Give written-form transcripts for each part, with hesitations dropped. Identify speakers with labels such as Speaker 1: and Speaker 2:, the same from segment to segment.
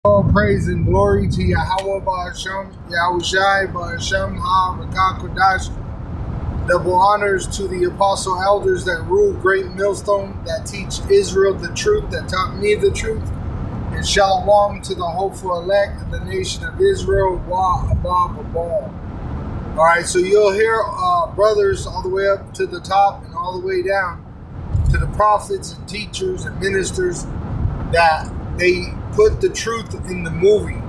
Speaker 1: All praise and glory to Yahweh Ba'Hashem, Yahushai Ba'Hashem HaMakakodash. Double honors to the apostle elders that rule Great Millstone, that teach Israel the truth, that taught me the truth. And shalom to the hopeful elect of the nation of Israel. Wa Abba Babal. Alright, so you'll hear brothers all the way up to the top and all the way down to the prophets and teachers and ministers that they put the truth in the movie.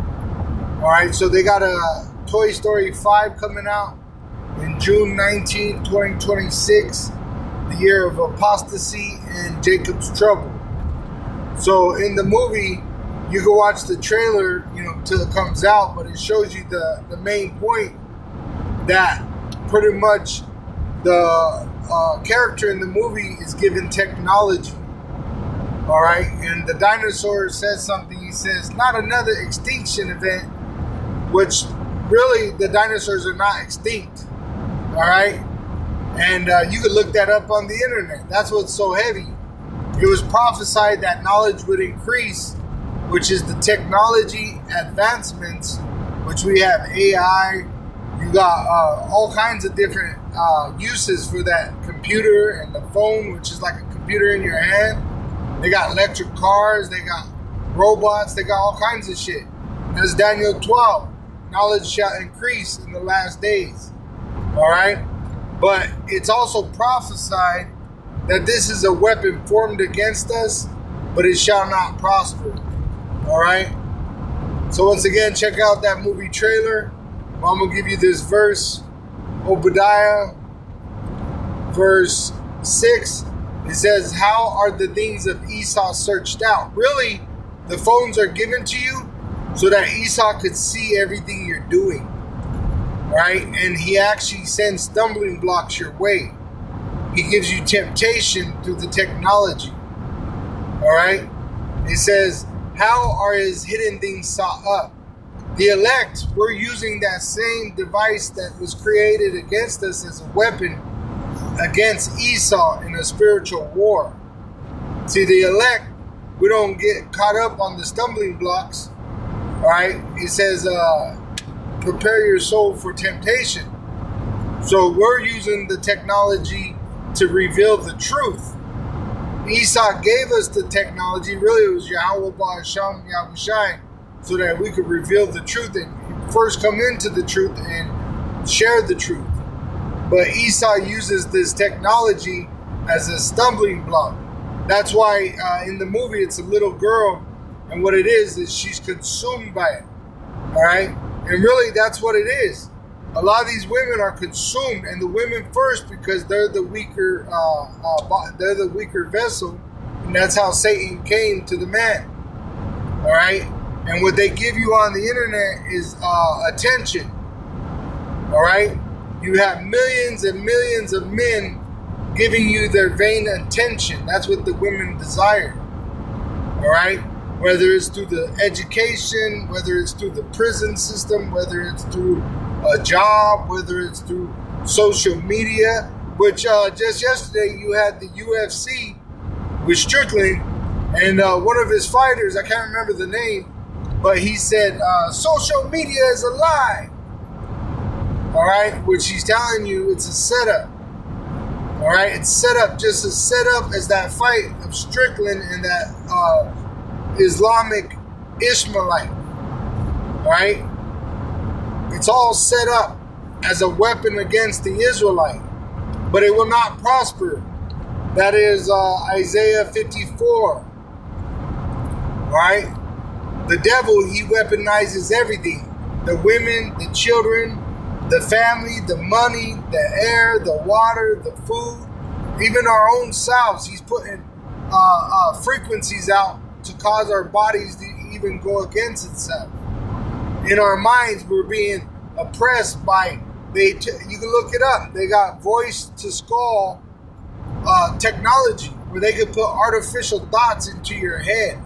Speaker 1: Alright, so they got a Toy Story 5 coming out in June 19th, 2026, the year of apostasy and Jacob's trouble. So in the movie, you can watch the trailer, till it comes out, but it shows you the main point that pretty much the character in the movie is given technology. All right, and the dinosaur says something. He says, not another extinction event, which really the dinosaurs are not extinct. All right, and you could look that up on the internet. That's what's so heavy. It was prophesied that knowledge would increase, which is the technology advancements, which we have AI. You got all kinds of different uses for that computer and the phone, which is like a computer in your hand. They got electric cars, they got robots, they got all kinds of shit. That's Daniel 12. Knowledge shall increase in the last days. Alright? But it's also prophesied that this is a weapon formed against us, but it shall not prosper. Alright? So once again, check out that movie trailer. I'm going to give you this verse. Obadiah, verse 6. It says, how are the things of Esau searched out? Really, the phones are given to you so that Esau could see everything you're doing. Right? And he actually sends stumbling blocks your way. He gives you temptation through the technology. Alright? It says, how are his hidden things sought up? The elect, we're using that same device that was created against us as a weapon against Esau in a spiritual war. See, the elect, we don't get caught up on the stumbling blocks. Alright? It says, prepare your soul for temptation. So we're using the technology to reveal the truth. Esau gave us the technology. Really, it was Yahweh Ba'Hashem, Yahushai, so that we could reveal the truth and first come into the truth and share the truth. But Esau uses this technology as a stumbling block. That's why in the movie it's a little girl, and what it is she's consumed by it. All right? And really that's what it is. A lot of these women are consumed, and the women first, because they're the weaker vessel, and that's how Satan came to the man. All right? And what they give you on the internet is attention. All right? You have millions and millions of men giving you their vain attention. That's what the women desire. All right? Whether it's through the education, whether it's through the prison system, whether it's through a job, whether it's through social media, which just yesterday you had the UFC with Strickland, and one of his fighters, I can't remember the name, but he said, social media is a lie. All right, which he's telling you it's a setup. All right, it's set up just as set up as that fight of Strickland and that Islamic Ishmaelite. All right, it's all set up as a weapon against the Israelite, but it will not prosper. That is Isaiah 54. All right, the devil, he weaponizes everything: the women, the children, the family, the money, the air, the water, the food, even our own selves. He's putting frequencies out to cause our bodies to even go against itself. In our minds, we're being oppressed by, you can look it up, they got voice to skull technology where they can put artificial thoughts into your head.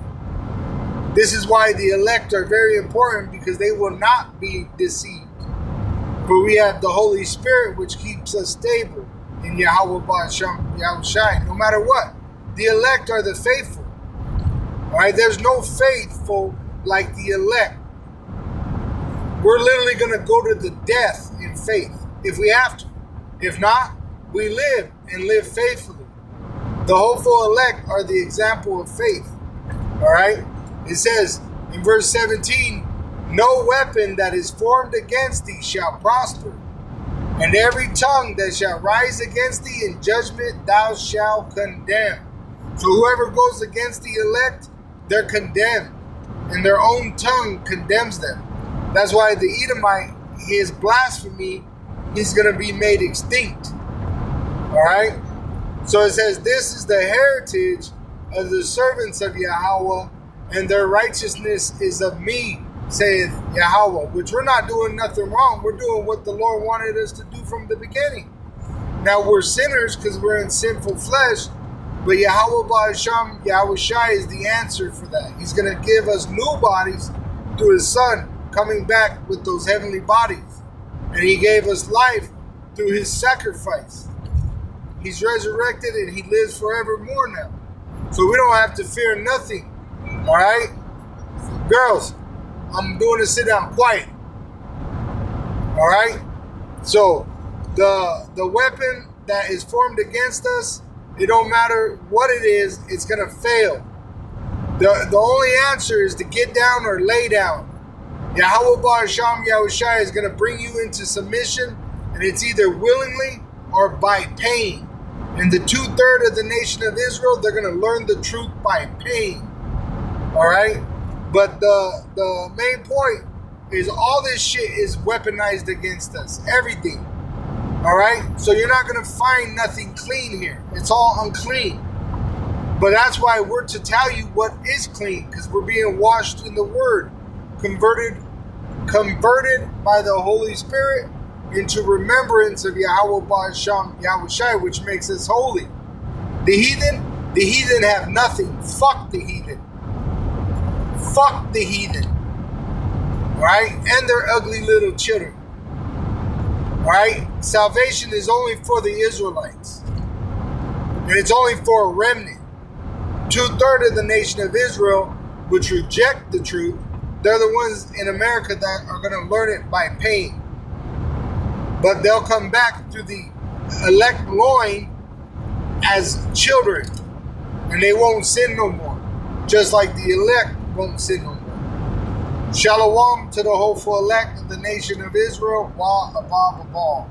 Speaker 1: This is why the elect are very important, because they will not be deceived. But we have the Holy Spirit, which keeps us stable in Yahweh Ba'Hashem, Yahushai, no matter what. The elect are the faithful. All right, there's no faithful like the elect. We're literally going to go to the death in faith if we have to. If not, we live and live faithfully. The hopeful elect are the example of faith. All right? It says in verse 17, no weapon that is formed against thee shall prosper, and every tongue that shall rise against thee in judgment thou shalt condemn. So whoever goes against the elect, they're condemned, and their own tongue condemns them. That's why the Edomite, his blasphemy, he's going to be made extinct. All right? So it says, this is the heritage of the servants of Yahweh, and their righteousness is of me, saith Yahweh. Which we're not doing nothing wrong. We're doing what the Lord wanted us to do from the beginning. Now we're sinners because we're in sinful flesh, but Yahweh Ba'asham, Yahweh Shai is the answer for that. He's going to give us new bodies through his Son coming back with those heavenly bodies. And he gave us life through his sacrifice. He's resurrected and he lives forevermore now. So we don't have to fear nothing. All right? Girls, I'm doing a sit down quiet. All right? So the weapon that is formed against us, it don't matter what it is, it's going to fail. The only answer is to get down or lay down. Yahweh Ba'asham Yahweh Shai is going to bring you into submission, and it's either willingly or by pain. And the 2/3 of the nation of Israel, they're going to learn the truth by pain. All right? But the main point is all this shit is weaponized against us. Everything. All right? So you're not going to find nothing clean here. It's all unclean. But that's why we're to tell you what is clean, because we're being washed in the Word, converted by the Holy Spirit into remembrance of Yahweh Ba'asham Yahweh Shai, which makes us holy. The heathen have nothing. Fuck the heathen. Fuck the heathen. Alright? And their ugly little children. Alright? Salvation is only for the Israelites. And it's only for a remnant. 2/3 of the nation of Israel, which reject the truth, they're the ones in America that are going to learn it by pain. But they'll come back through the elect loin as children. And they won't sin no more. Just like the elect won't sin no more. Shalom to the hopeful elect of the nation of Israel. Wa abab abal.